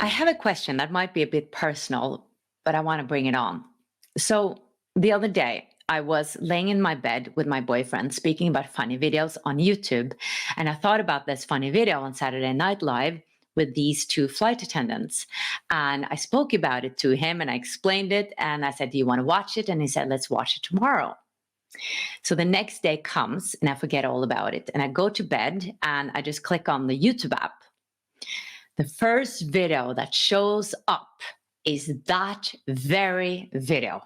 I have a question that might be a bit personal, but I want to bring it on. So, the other day, I was laying in my bed with my boyfriend speaking about funny videos on YouTube. And I thought about this funny video on Saturday Night Live with these two flight attendants. And I spoke about it to him and I explained it. And I said, "Do you want to watch it?" And he said, "Let's watch it tomorrow." So the next day comes and I forget all about it. And I go to bed and I just click on the YouTube app. The first video that shows up is that very video.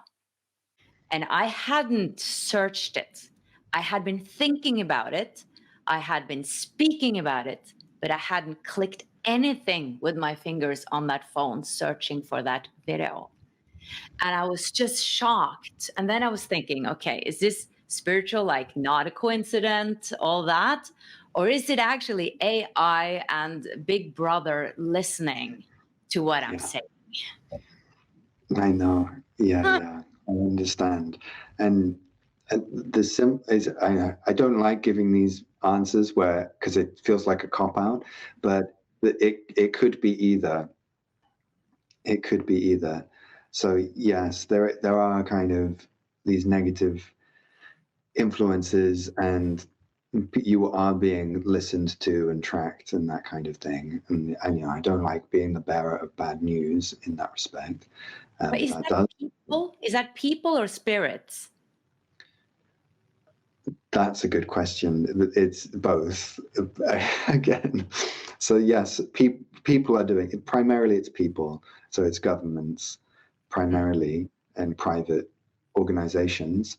And I hadn't searched it. I had been thinking about it. I had been speaking about it, but I hadn't clicked anything with my fingers on that phone searching for that video. And I was just shocked. And then I was thinking, okay, is this spiritual, like not a coincidence, all that? Or is it actually AI and Big Brother listening to what I'm Yeah, saying? I know. Yeah, Huh. yeah, I understand. And I don't like giving these answers where because it feels like a cop out, but it could be either. It could be either. So yes, there are kind of these negative influences, and you are being listened to and tracked and that kind of thing. And I don't like being the bearer of bad news in that respect. But is That that does. people? Is that people or spirits? That's a good question. It's both again. So yes, people are doing it. Primarily, it's people. So it's governments, primarily, and private organizations.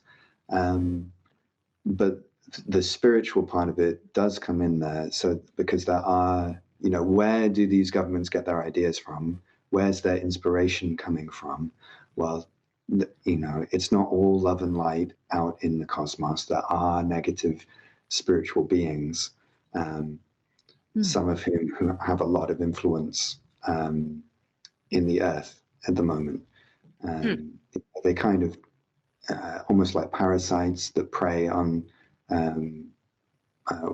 But the spiritual part of it does come in there. So because there are, where do these governments get their ideas from? Where's their inspiration coming from? Well, it's not all love and light out in the cosmos. There are negative spiritual beings, some of who have a lot of influence in the earth at the moment. They kind of almost like parasites that prey on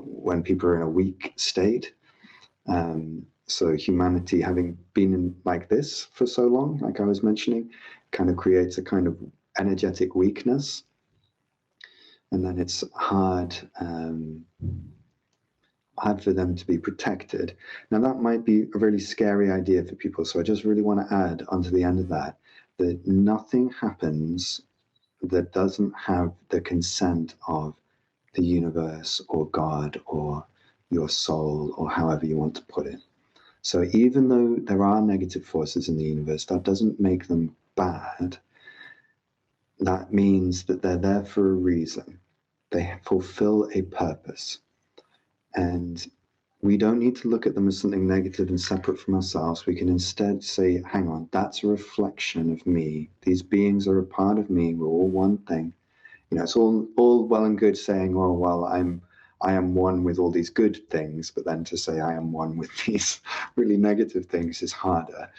when people are in a weak state. So humanity, having been in like this for so long, like I was mentioning, kind of creates a kind of energetic weakness, and then it's hard for them to be protected. Now that might be a really scary idea for people, so I just really want to add onto the end of that nothing happens that doesn't have the consent of the universe or God or your soul, or however you want to put it. So even though there are negative forces in the universe, that doesn't make them bad. That means that they're there for a reason. They fulfill a purpose. And we don't need to look at them as something negative and separate from ourselves. We can instead say, hang on, that's a reflection of me. These beings are a part of me. We're all one thing. It's all well and good saying, oh, well, I am one with all these good things, but then to say I am one with these really negative things is harder.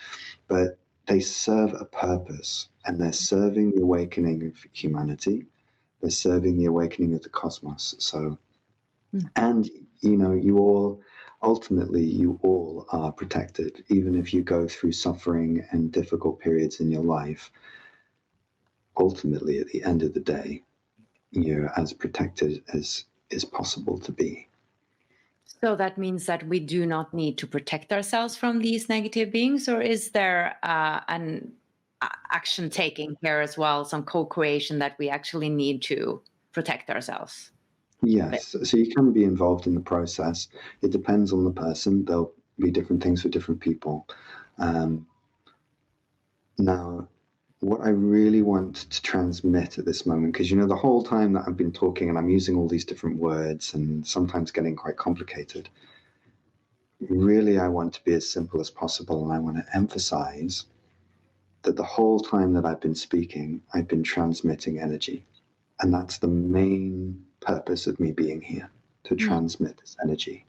But they serve a purpose, and they're serving the awakening of humanity. They're serving the awakening of the cosmos. So, and you all are protected, even if you go through suffering and difficult periods in your life. Ultimately, at the end of the day, you're as protected as is possible to be. So that means that we do not need to protect ourselves from these negative beings, or is there an action taking here as well, some co-creation that we actually need to protect ourselves? Yes, so you can be involved in the process. It depends on the person. There'll be different things for different people. Now, what I really want to transmit at this moment, because the whole time that I've been talking and I'm using all these different words and sometimes getting quite complicated, really I want to be as simple as possible, and I want to emphasize that the whole time that I've been speaking, I've been transmitting energy. And that's the main purpose of me being here, to transmit this energy.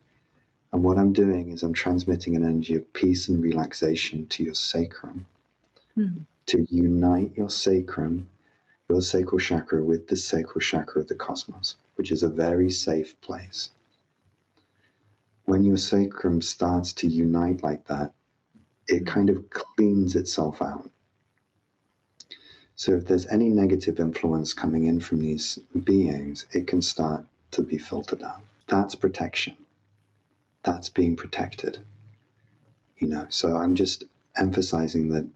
And what I'm doing is I'm transmitting an energy of peace and relaxation to your sacrum, to unite your sacrum, your sacral chakra, with the sacral chakra of the cosmos, which is a very safe place. When your sacrum starts to unite like that, it kind of cleans itself out. So if there's any negative influence coming in from these beings, it can start to be filtered out. That's protection. That's being protected. So I'm just emphasizing that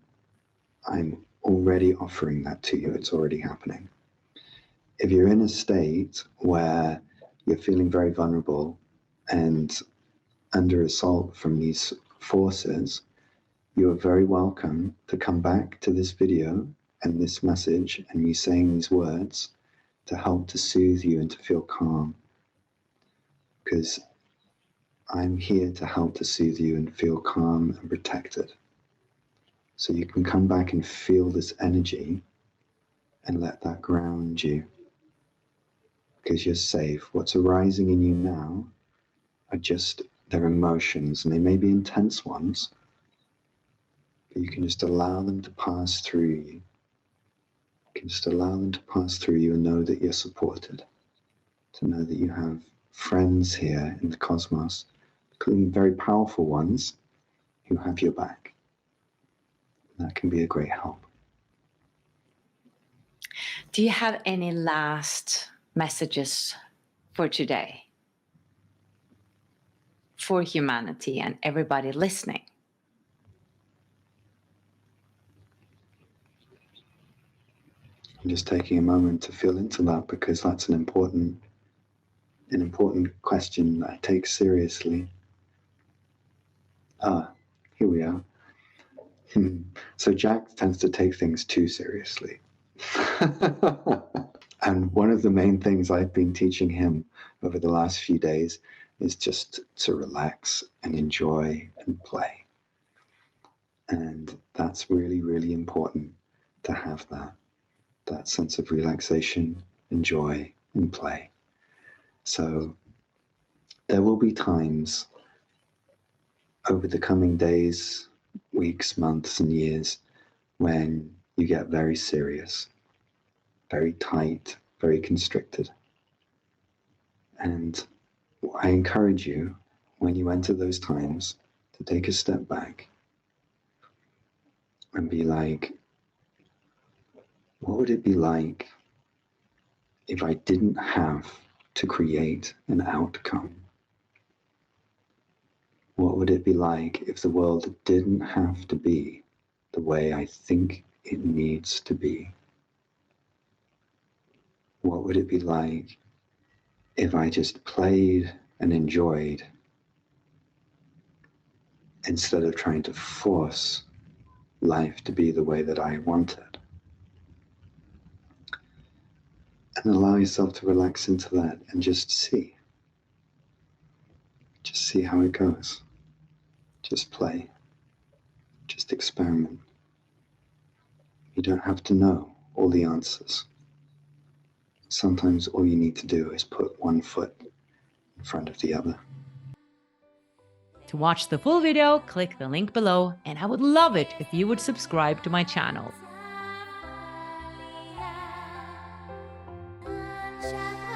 I'm already offering that to you. It's already happening. If you're in a state where you're feeling very vulnerable and under assault from these forces, you are very welcome to come back to this video and this message and me saying these words to help to soothe you and to feel calm. Because I'm here to help to soothe you and feel calm and protected. So you can come back and feel this energy and let that ground you. Because you're safe. What's arising in you now are just their emotions, and they may be intense ones, but you can just allow them to pass through you. You can just allow them to pass through you and know that you're supported. To know that you have friends here in the cosmos, including very powerful ones, who have your back. That can be a great help. Do you have any last messages for today? For humanity and everybody listening? I'm just taking a moment to feel into that, because that's an important question that I take seriously. Here we are. So Jack tends to take things too seriously. And one of the main things I've been teaching him over the last few days is just to relax and enjoy and play. And that's really, really important, to have that sense of relaxation, enjoy, and play. So there will be times over the coming days, weeks, months, and years when you get very serious, very tight, very constricted. And I encourage you, when you enter those times, to take a step back and be like, what would it be like if I didn't have to create an outcome? What would it be like if the world didn't have to be the way I think it needs to be? What would it be like if I just played and enjoyed instead of trying to force life to be the way that I wanted? And allow yourself to relax into that and just see. Just see how it goes. Just play. Just experiment. You don't have to know all the answers. Sometimes all you need to do is put one foot in front of the other. To watch the full video, click the link below, and I would love it if you would subscribe to my channel. Chakras.